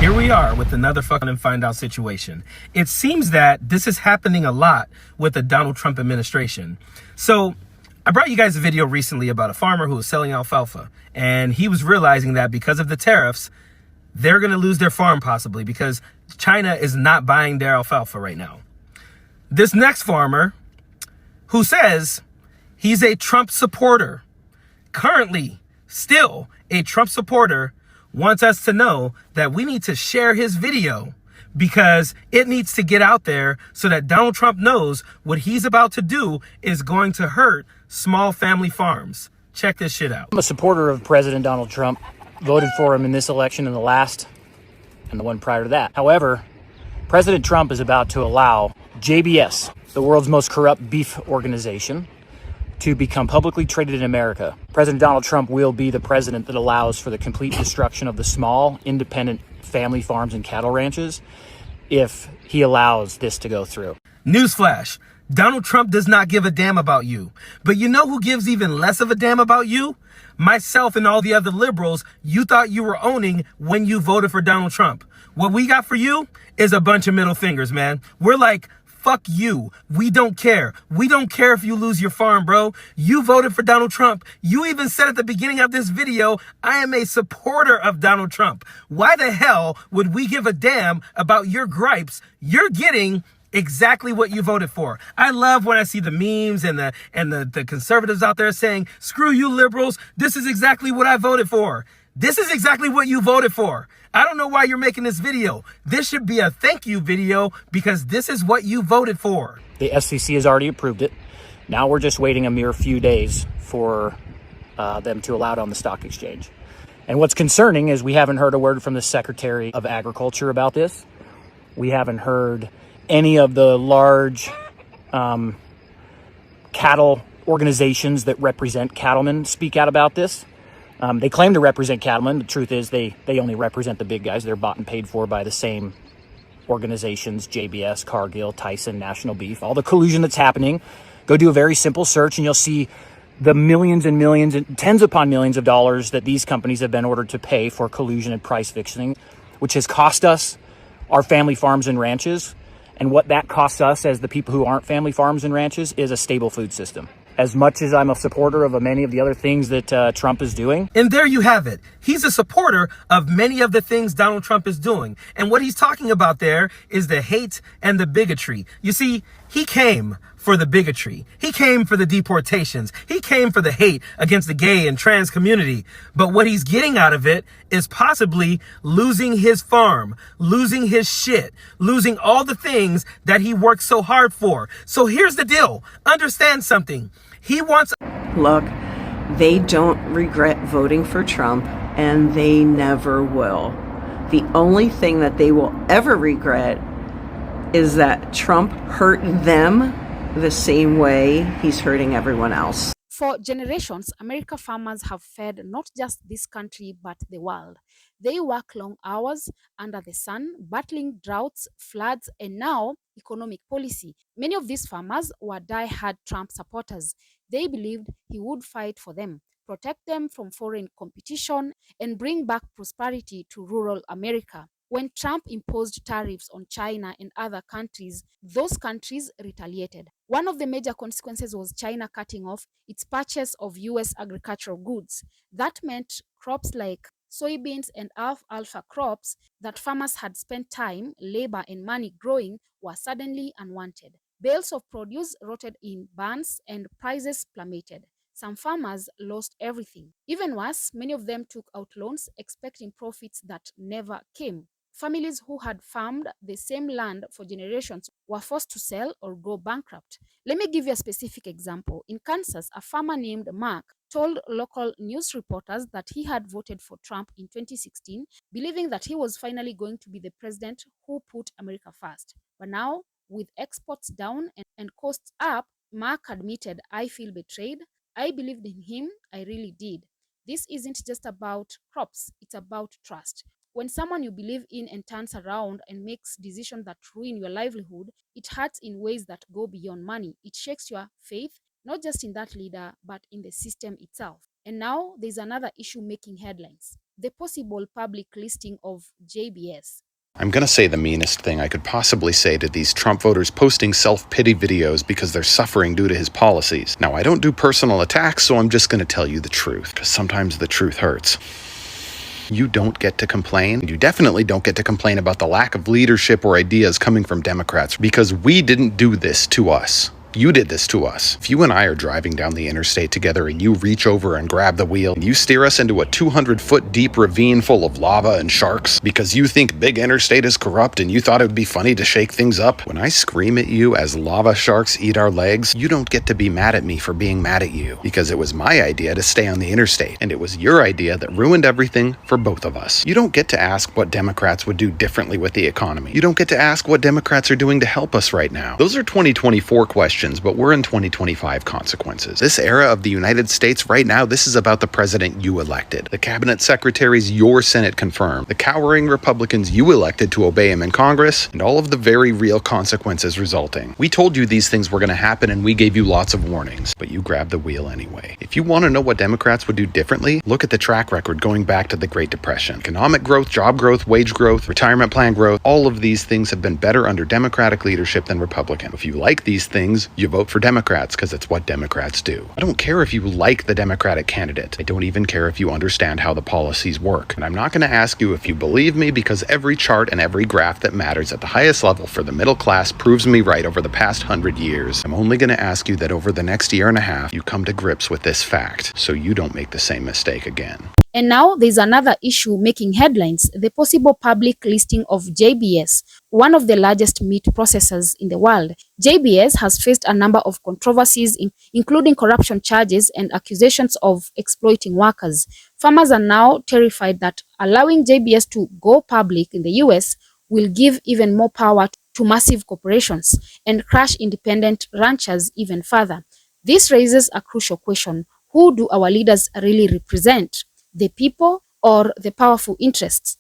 Here we are with another fucking and find out situation. It seems that this is happening a lot with the Donald Trump administration. So I brought you guys a video recently about a farmer who was selling alfalfa, and he was realizing that because of the tariffs, they're going to lose their farm possibly because China is not buying their alfalfa right now. This next farmer who says he's a Trump supporter, currently still a Trump supporter, wants us to know that we need to share his video because it needs to get out there so that Donald Trump knows what he's about to do is going to hurt small family farms. Check this shit out. I'm a supporter of President Donald Trump. Voted for him in this election and the last and the one prior to that. However, President Trump is about to allow JBS, the world's most corrupt beef organization, to become publicly traded in America. President Donald Trump will be the president that allows for the complete destruction of the small, independent family farms and cattle ranches if he allows this to go through. Newsflash, Donald Trump does not give a damn about you. But you know who gives even less of a damn about you? Myself and all the other liberals you thought you were owning when you voted for Donald Trump. What we got for you is a bunch of middle fingers, man. We're like, fuck you. We don't care. We don't care if you lose your farm, bro. You voted for Donald Trump. You even said at the beginning of this video, I am a supporter of Donald Trump. Why the hell would we give a damn about your gripes? You're getting exactly what you voted for. I love when I see the memes and the conservatives out there saying, screw you liberals. This is exactly what I voted for. This is exactly what you voted for. I don't know why you're making this video. This should be a thank you video because this is what you voted for. The SEC has already approved it. Now we're just waiting a mere few days for them to allow it on the stock exchange. And what's concerning is we haven't heard a word from the Secretary of Agriculture about this. We haven't heard any of the large cattle organizations that represent cattlemen speak out about this. They claim to represent cattlemen. The truth is they only represent the big guys. They're bought and paid for by the same organizations, JBS, Cargill, Tyson, National Beef, all the collusion that's happening. Go do a very simple search and you'll see the millions and millions and tens upon millions of dollars that these companies have been ordered to pay for collusion and price fixing, which has cost us our family farms and ranches. And what that costs us as the people who aren't family farms and ranches is a stable food system. As much as I'm a supporter of many of the other things that Trump is doing. And there you have it. He's a supporter of many of the things Donald Trump is doing. And what he's talking about there is the hate and the bigotry. You see, he came for the bigotry. He came for the deportations. He came for the hate against the gay and trans community. But what he's getting out of it is possibly losing his farm, losing his shit, losing all the things that he worked so hard for. So here's the deal. Understand something. He wants... Look, they don't regret voting for Trump, and they never will. The only thing that they will ever regret is that Trump hurt them the same way he's hurting everyone else. For generations, American farmers have fed not just this country, but the world. They work long hours under the sun, battling droughts, floods, and now economic policy. Many of these farmers were die-hard Trump supporters. They believed he would fight for them, protect them from foreign competition, and bring back prosperity to rural America. When Trump imposed tariffs on China and other countries, those countries retaliated. One of the major consequences was China cutting off its purchase of U.S. agricultural goods. That meant crops like soybeans and alfalfa crops that farmers had spent time, labor, and money growing were suddenly unwanted. Bales of produce rotted in barns and prices plummeted. Some farmers lost everything. Even worse, many of them took out loans expecting profits that never came. Families who had farmed the same land for generations were forced to sell or go bankrupt. Let me give you a specific example. In Kansas, a farmer named Mark told local news reporters that he had voted for Trump in 2016, believing that he was finally going to be the president who put America first. But now, with exports down and costs up, Mark admitted, "I feel betrayed. I believed in him. I really did. This isn't just about crops, it's about trust. When someone you believe in and turns around and makes decisions that ruin your livelihood, it hurts in ways that go beyond money. It shakes your faith, not just in that leader, but in the system itself." And now there's another issue making headlines. the possible public listing of JBS. I'm gonna say the meanest thing I could possibly say to these Trump voters posting self-pity videos because they're suffering due to his policies. Now, I don't do personal attacks, so I'm just gonna tell you the truth, because sometimes the truth hurts. You don't get to complain. You definitely don't get to complain about the lack of leadership or ideas coming from Democrats, because we didn't do this to us. You did this to us. If you and I are driving down the interstate together and you reach over and grab the wheel and you steer us into a 200-foot deep ravine full of lava and sharks because you think big interstate is corrupt and you thought it would be funny to shake things up, when I scream at you as lava sharks eat our legs, you don't get to be mad at me for being mad at you, because it was my idea to stay on the interstate, and it was your idea that ruined everything for both of us. You don't get to ask what Democrats would do differently with the economy. You don't get to ask what Democrats are doing to help us right now. Those are 2024 questions, but we're in 2025 consequences. This era of the United States right now, this is about the president you elected, the cabinet secretaries your Senate confirmed, the cowering Republicans you elected to obey him in Congress, and all of the very real consequences resulting. We told you these things were going to happen and we gave you lots of warnings, but you grabbed the wheel anyway. If you want to know what Democrats would do differently, look at the track record going back to the Great Depression. Economic growth, job growth, wage growth, retirement plan growth, all of these things have been better under Democratic leadership than Republican. If you like these things, you vote for Democrats because it's what Democrats do. I don't care if you like the Democratic candidate. I don't even care if you understand how the policies work. And I'm not going to ask you if you believe me, because every chart and every graph that matters at the highest level for the middle class proves me right over the past 100 years. I'm only going to ask you that over the next year and a half, you come to grips with this fact so you don't make the same mistake again. And now there's another issue making headlines, the possible public listing of JBS, one of the largest meat processors in the world. JBS has faced a number of controversies, including corruption charges and accusations of exploiting workers. Farmers are now terrified that allowing JBS to go public in the US will give even more power to massive corporations and crush independent ranchers even further. This raises a crucial question: who do our leaders really represent? The people or the powerful interests?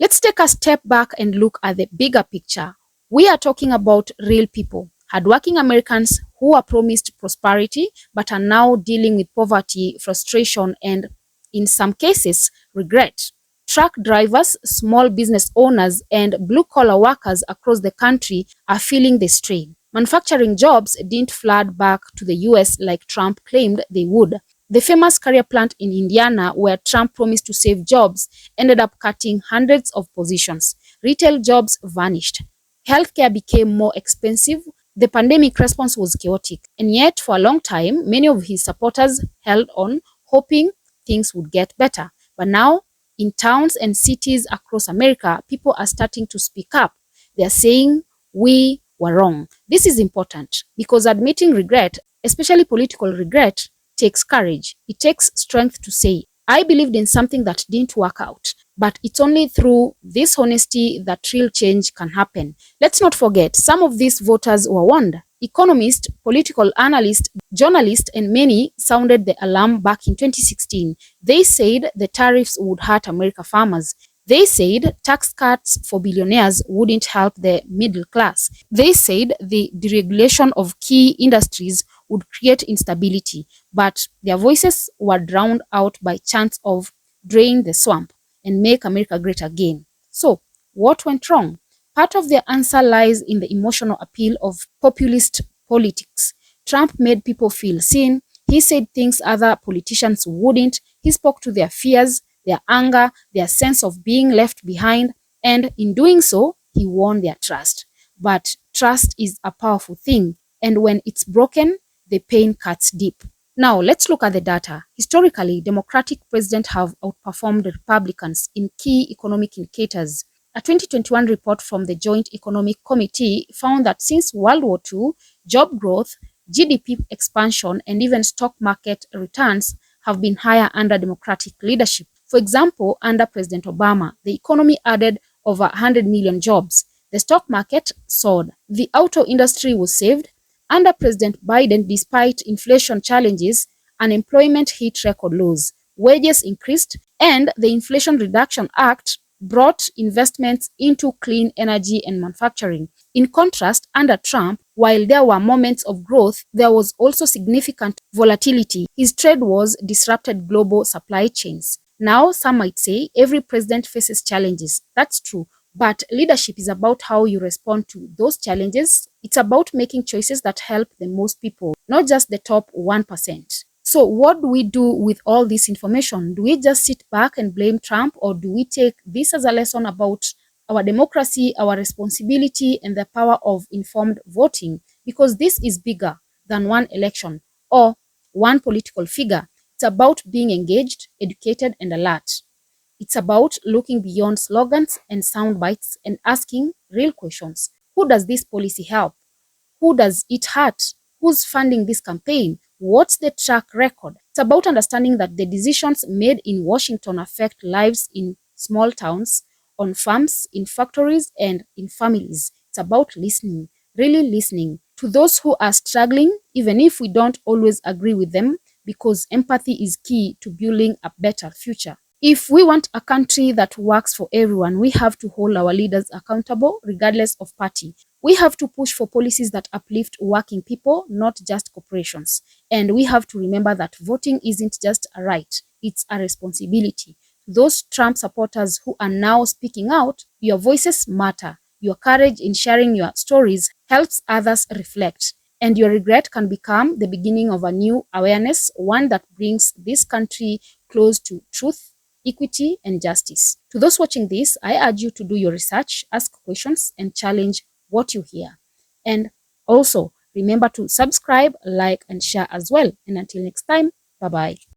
Let's take a step back and look at the bigger picture. We are talking about real people, hardworking Americans who are promised prosperity but are now dealing with poverty, frustration, and in some cases, regret. Truck drivers, small business owners, and blue-collar workers across the country are feeling the strain. Manufacturing jobs didn't flood back to the US like Trump claimed they would. The famous Carrier plant in Indiana, where Trump promised to save jobs, ended up cutting hundreds of positions. Retail jobs vanished. Healthcare became more expensive. The pandemic response was chaotic. And yet, for a long time, many of his supporters held on, hoping things would get better. But now, in towns and cities across America, people are starting to speak up. They are saying, we were wrong. This is important because admitting regret, especially political regret, takes courage. It takes strength to say, I believed in something that didn't work out. But it's only through this honesty that real change can happen. Let's not forget, some of these voters were warned. Economists, political analysts, journalists, and many sounded the alarm back in 2016. They said the tariffs would hurt American farmers. They said tax cuts for billionaires wouldn't help the middle class. They said the deregulation of key industries would create instability, but their voices were drowned out by chants of drain the swamp and make America great again. So, what went wrong? Part of the answer lies in the emotional appeal of populist politics. Trump made people feel seen. He said things other politicians wouldn't. He spoke to their fears, their anger, their sense of being left behind, and in doing so, he won their trust. But trust is a powerful thing, and when it's broken, the pain cuts deep. Now, let's look at the data. Historically, Democratic presidents have outperformed Republicans in key economic indicators. A 2021 report from the Joint Economic Committee found that since World War II, job growth, GDP expansion, and even stock market returns have been higher under Democratic leadership. For example, under President Obama, the economy added over 100 million jobs. The stock market soared. The auto industry was saved. Under President Biden, despite inflation challenges, unemployment hit record lows, wages increased, and the Inflation Reduction Act brought investments into clean energy and manufacturing. In contrast, under Trump, while there were moments of growth, there was also significant volatility. His trade wars disrupted global supply chains. Now, some might say every president faces challenges. That's true. But leadership is about how you respond to those challenges. It's about making choices that help the most people, not just the top 1%. So what do we do with all this information? Do we just sit back and blame Trump, or do we take this as a lesson about our democracy, our responsibility, and the power of informed voting? Because this is bigger than one election or one political figure. It's about being engaged, educated, and alert. It's about looking beyond slogans and sound bites and asking real questions. Who does this policy help? Who does it hurt? Who's funding this campaign? What's the track record? It's about understanding that the decisions made in Washington affect lives in small towns, on farms, in factories, and in families. It's about listening, really listening to those who are struggling, even if we don't always agree with them, because empathy is key to building a better future. If we want a country that works for everyone, we have to hold our leaders accountable regardless of party. We have to push for policies that uplift working people, not just corporations. And we have to remember that voting isn't just a right, it's a responsibility. Those Trump supporters who are now speaking out, your voices matter. Your courage in sharing your stories helps others reflect. And your regret can become the beginning of a new awareness, one that brings this country close to truth, equity, and justice. To those watching this, I urge you to do your research, ask questions, and challenge what you hear. And also, remember to subscribe, like, and share as well. And until next time, bye-bye.